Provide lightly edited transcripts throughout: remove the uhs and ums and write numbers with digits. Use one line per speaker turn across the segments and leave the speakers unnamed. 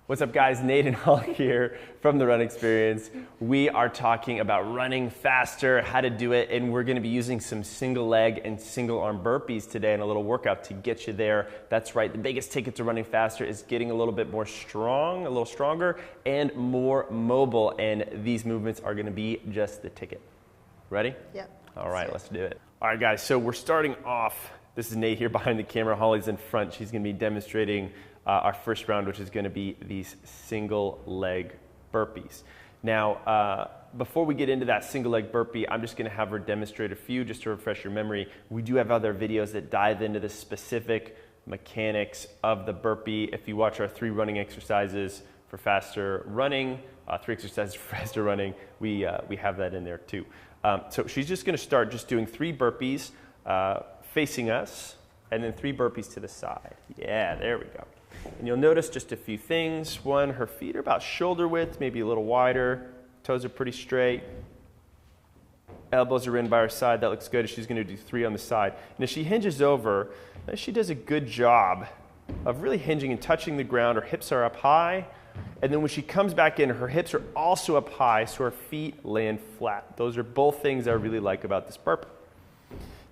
What's up, guys? Nate and Holly here from The Run Experience. We are talking about running faster, how to do it, and we're going to be using some single leg and single arm burpees today in a little workout to get you there. That's right, the biggest ticket to running faster is getting a little bit more strong, a little stronger, and more mobile, and these movements are going to be just the ticket. Ready?
Yep.
All right, let's do it. All right, guys, so we're starting off. This is Nate here behind the camera. Holly's in front. She's going to be demonstrating our first round, which is going to be these single leg burpees. Now, before we get into that single leg burpee, I'm just going to have her demonstrate a few just to refresh your memory. We do have other videos that dive into the specific mechanics of the burpee. If you watch our 3 running exercises for faster running, 3 exercises for faster running, we have that in there too. So she's just going to start just doing 3 burpees facing us, and then 3 burpees to the side. Yeah, there we go. And you'll notice just a few things. One, her feet are about shoulder width, maybe a little wider. Toes are pretty straight. Elbows are in by her side. That looks good. She's going to do 3 on the side. And as she hinges over, she does a good job of really hinging and touching the ground. Her hips are up high. And then when she comes back in, her hips are also up high, so her feet land flat. Those are both things I really like about this burpee.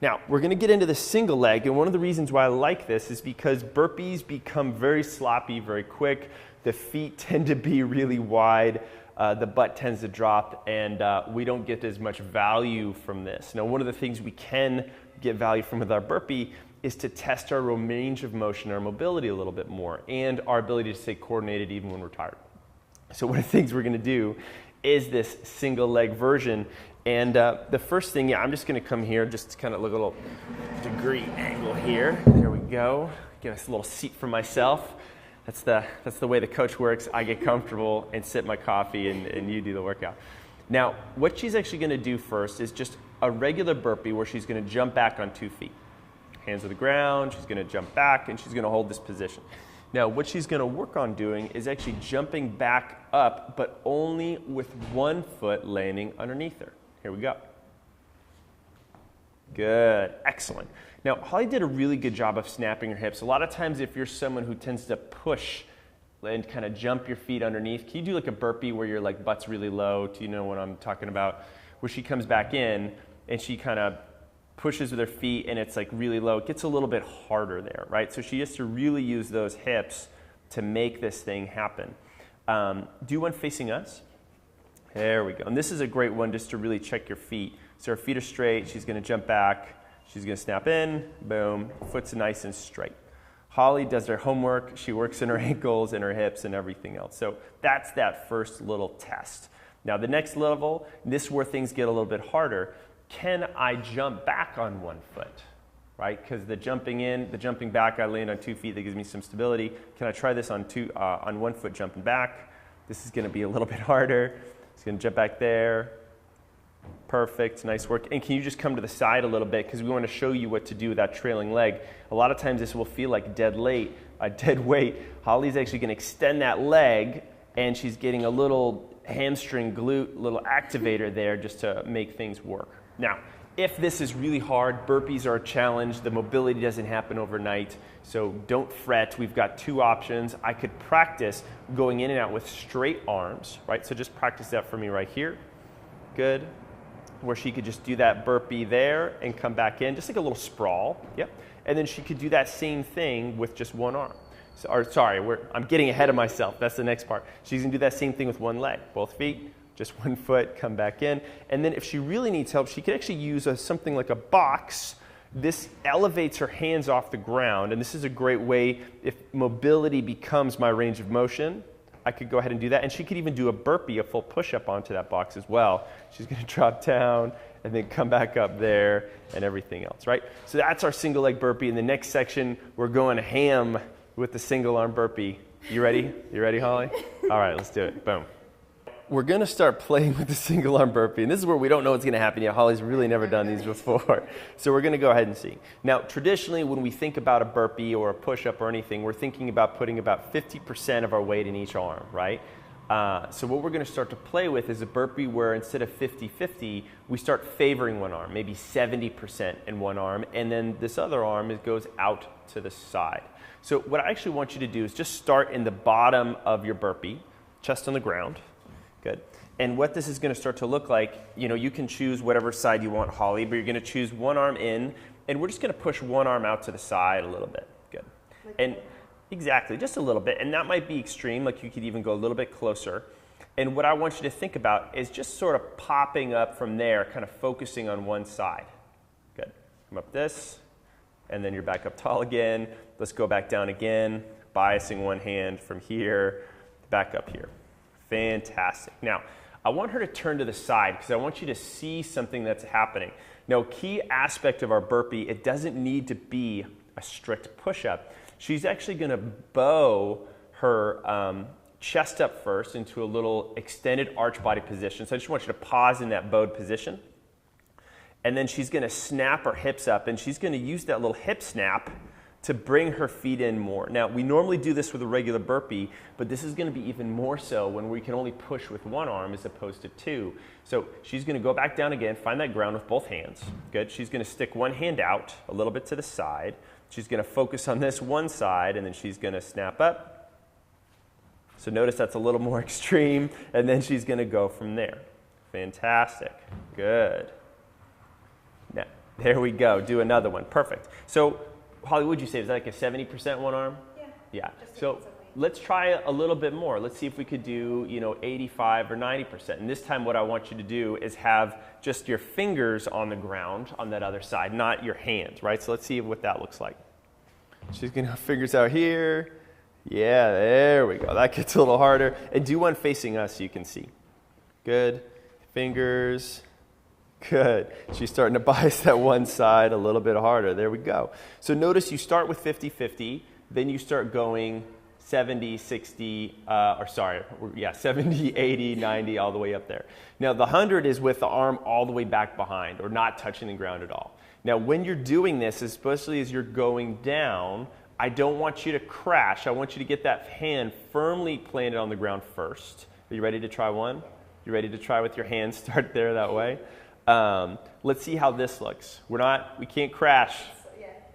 Now, we're going to get into the single leg, and one of the reasons why I like this is because burpees become very sloppy very quick. The feet tend to be really wide, the butt tends to drop, and we don't get as much value from this. Now, one of the things we can get value from with our burpee is to test our range of motion, our mobility a little bit more, and our ability to stay coordinated even when we're tired. So one of the things we're going to do is this single leg version. And the first thing, I'm just going to come here, just kind of look a little degree angle here. There we go. Give us a little seat for myself. That's the way the coach works. I get comfortable and sip my coffee, and you do the workout. Now, what she's actually going to do first is just a regular burpee where she's going to jump back on 2 feet. Hands to the ground, she's going to jump back, and she's going to hold this position. Now, what she's going to work on doing is actually jumping back up, but only with 1 foot landing underneath her. Here we go. Good, excellent. Now, Holly did a really good job of snapping her hips. A lot of times if you're someone who tends to push and kind of jump your feet underneath, can you do like a burpee where your like butt's really low? Do you know what I'm talking about? Where she comes back in and she kind of pushes with her feet and it's like really low. It gets a little bit harder there, right? So she has to really use those hips to make this thing happen. Do one facing us. There we go. And this is a great one just to really check your feet. So her feet are straight. She's going to jump back. She's going to snap in. Boom. Foot's nice and straight. Holly does her homework. She works in her ankles and her hips and everything else. So that's that first little test. Now the next level, this is where things get a little bit harder. Can I jump back on 1 foot? Right? Because the jumping in, the jumping back, I land on 2 feet. That gives me some stability. Can I try this on 1 foot jumping back? This is going to be a little bit harder. It's going to jump back there. Perfect, nice work. And can you just come to the side a little bit because we want to show you what to do with that trailing leg. A lot of times this will feel like dead weight. Holly's actually going to extend that leg and she's getting a little hamstring glute, little activator there just to make things work. Now, if this is really hard, burpees are a challenge. The mobility doesn't happen overnight, so don't fret. We've got 2 options. I could practice going in and out with straight arms, right? So just practice that for me right here. Good. Where she could just do that burpee there and come back in, just like a little sprawl. Yep. And then she could do that same thing with just 1 arm. I'm getting ahead of myself. That's the next part. She's going to do that same thing with 1 leg, both feet. Just 1 foot, come back in. And then if she really needs help, she could actually use something like a box. This elevates her hands off the ground, and this is a great way, if mobility becomes my range of motion, I could go ahead and do that. And she could even do a burpee, a full push-up onto that box as well. She's going to drop down and then come back up there and everything else, right? So that's our single leg burpee. In the next section, we're going ham with the single arm burpee. You ready? You ready, Holly? All right, let's do it. Boom. We're going to start playing with the single arm burpee, and this is where we don't know what's going to happen yet. Holly's really never done these before, so we're going to go ahead and see. Now, traditionally, when we think about a burpee or a push-up or anything, we're thinking about putting about 50% of our weight in each arm, right? So what we're going to start to play with is a burpee where instead of 50-50, we start favoring one arm, maybe 70% in one arm, and then this other arm goes out to the side. So what I actually want you to do is just start in the bottom of your burpee, chest on the ground. Good. And what this is going to start to look like, you can choose whatever side you want, Holly, but you're going to choose one arm in, and we're just going to push one arm out to the side a little bit. Good. And exactly, just a little bit. And that might be extreme, like you could even go a little bit closer. And what I want you to think about is just sort of popping up from there, kind of focusing on one side. Good. Come up this, and then you're back up tall again. Let's go back down again, biasing one hand from here, back up here. Fantastic. Now, I want her to turn to the side because I want you to see something that's happening. Now, key aspect of our burpee, it doesn't need to be a strict push-up. She's actually going to bow her chest up first into a little extended arch body position. So I just want you to pause in that bowed position. And then she's going to snap her hips up, and she's going to use that little hip snap to bring her feet in more. Now, we normally do this with a regular burpee, but this is going to be even more so when we can only push with one arm as opposed to two. So she's going to go back down again, find that ground with both hands. Good. She's going to stick one hand out a little bit to the side. She's going to focus on this one side, and then she's going to snap up. So notice that's a little more extreme, and then she's going to go from there. Fantastic. Good. Now, there we go. Do another one. Perfect. So, Holly, what would you say? Is that like a 70% one arm? Yeah. So let's try a little bit more. Let's see if we could do, 85 or 90%. And this time what I want you to do is have just your fingers on the ground on that other side, not your hands, right? So let's see what that looks like. She's going to have fingers out here. Yeah, there we go. That gets a little harder. And do one facing us so you can see. Good. Fingers. Good. She's starting to bias that one side a little bit harder. There we go. So notice you start with 50-50, then you start going 70, 60, 70, 80, 90, all the way up there. Now the 100 is with the arm all the way back behind or not touching the ground at all. Now when you're doing this, especially as you're going down, I don't want you to crash. I want you to get that hand firmly planted on the ground first. Are you ready to try one? You ready to try with your hands? Start there that way. Let's see how this looks. We can't crash.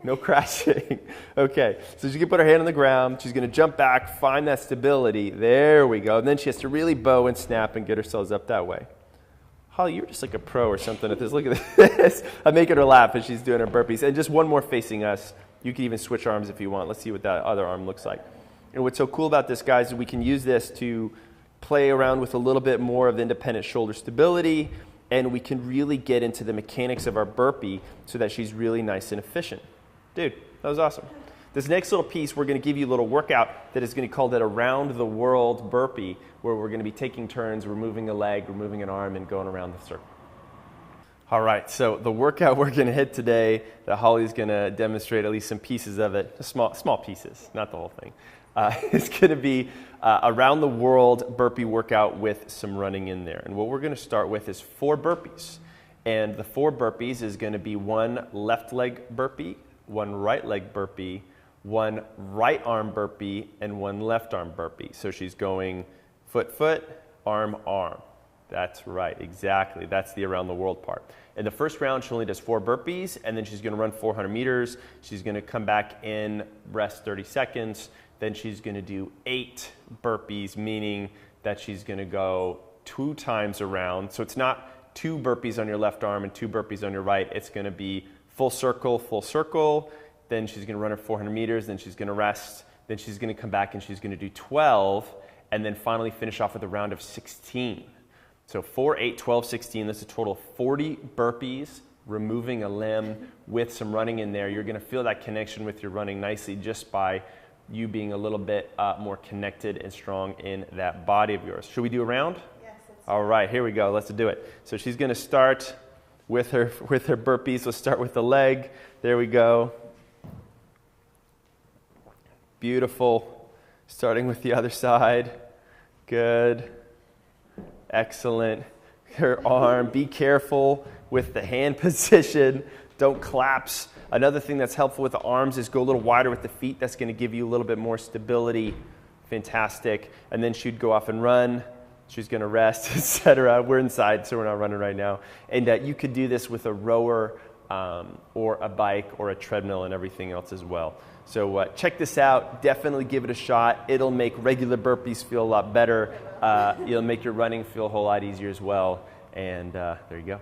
No crashing. Okay, so she can put her hand on the ground. She's going to jump back, find that stability. There we go. And then she has to really bow and snap and get herself up that way. Holly, you're just like a pro or something at this. Look at this. I'm making her laugh as she's doing her burpees. And just one more facing us. You can even switch arms if you want. Let's see what that other arm looks like. And what's so cool about this, guys, is we can use this to play around with a little bit more of the independent shoulder stability, and we can really get into the mechanics of our burpee so that she's really nice and efficient. Dude, that was awesome. This next little piece, we're going to give you a little workout that is going to be called an around the world burpee, where we're going to be taking turns, removing a leg, removing an arm, and going around the circle. All right, so the workout we're going to hit today, that Holly's going to demonstrate at least some pieces of it, small pieces, not the whole thing. It's going to be around the world burpee workout with some running in there. And what we're going to start with is 4 burpees. And the 4 burpees is going to be 1 left leg burpee, 1 right leg burpee, 1 right arm burpee, and 1 left arm burpee. So she's going foot, arm, arm. That's right, exactly. That's the around the world part. In the first round, she only does 4 burpees, and then she's going to run 400 meters. She's going to come back in, rest 30 seconds. Then she's going to do 8 burpees, meaning that she's going to go 2 times around. So it's not 2 burpees on your left arm and 2 burpees on your right. It's going to be full circle. Then she's going to run her 400 meters. Then she's going to rest. Then she's going to come back and she's going to do 12, and then finally finish off with a round of 16. So 4, 8, 12, 16, that's a total of 40 burpees, removing a limb with some running in there. You're going to feel that connection with your running nicely just by you being a little bit more connected and strong in that body of yours. Should we do a round?
Yes.
All right, here we go. Let's do it. So she's going to start with her burpees. Let's start with the leg. There we go. Beautiful. Starting with the other side. Good. Excellent. Her arm. Be careful with the hand position. Don't collapse. Another thing that's helpful with the arms is go a little wider with the feet. That's going to give you a little bit more stability. Fantastic. And then she'd go off and run. She's going to rest, etc. We're inside, so we're not running right now. And you could do this with a rower or a bike or a treadmill and everything else as well. So check this out. Definitely give it a shot. It'll make regular burpees feel a lot better. It'll make your running feel a whole lot easier as well. And there you go.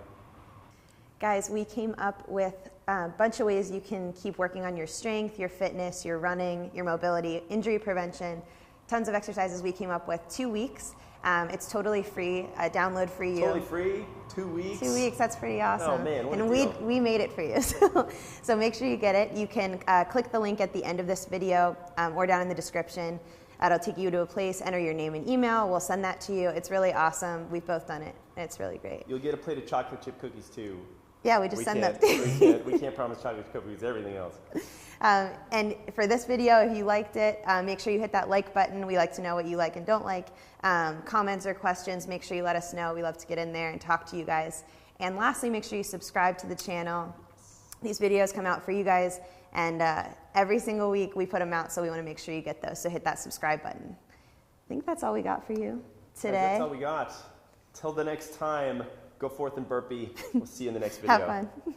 Guys, we came up with a bunch of ways you can keep working on your strength, your fitness, your running, your mobility, injury prevention. Tons of exercises we came up with. 2 weeks. It's totally free. Download for you.
Totally free? 2 weeks?
2 weeks. That's pretty awesome.
Oh man, what
and
a deal.
we made it for you. So make sure you get it. You can click the link at the end of this video or down in the description. It'll take you to a place. Enter your name and email. We'll send that to you. It's really awesome. We've both done it. It's really great.
You'll get a plate of chocolate chip cookies too.
Yeah, we just send them.
We can't promise chocolate chip cookies. Everything else.
And for this video, if you liked it, make sure you hit that like button. We like to know what you like and don't like. Comments or questions, make sure you let us know. We love to get in there and talk to you guys. And lastly, make sure you subscribe to the channel. These videos come out for you guys, and every single week we put them out, so we want to make sure you get those. So hit that subscribe button. I think that's all we got for you today.
That's all we got. Till the next time, go forth and burpee. We'll see you in the next video.
Have fun.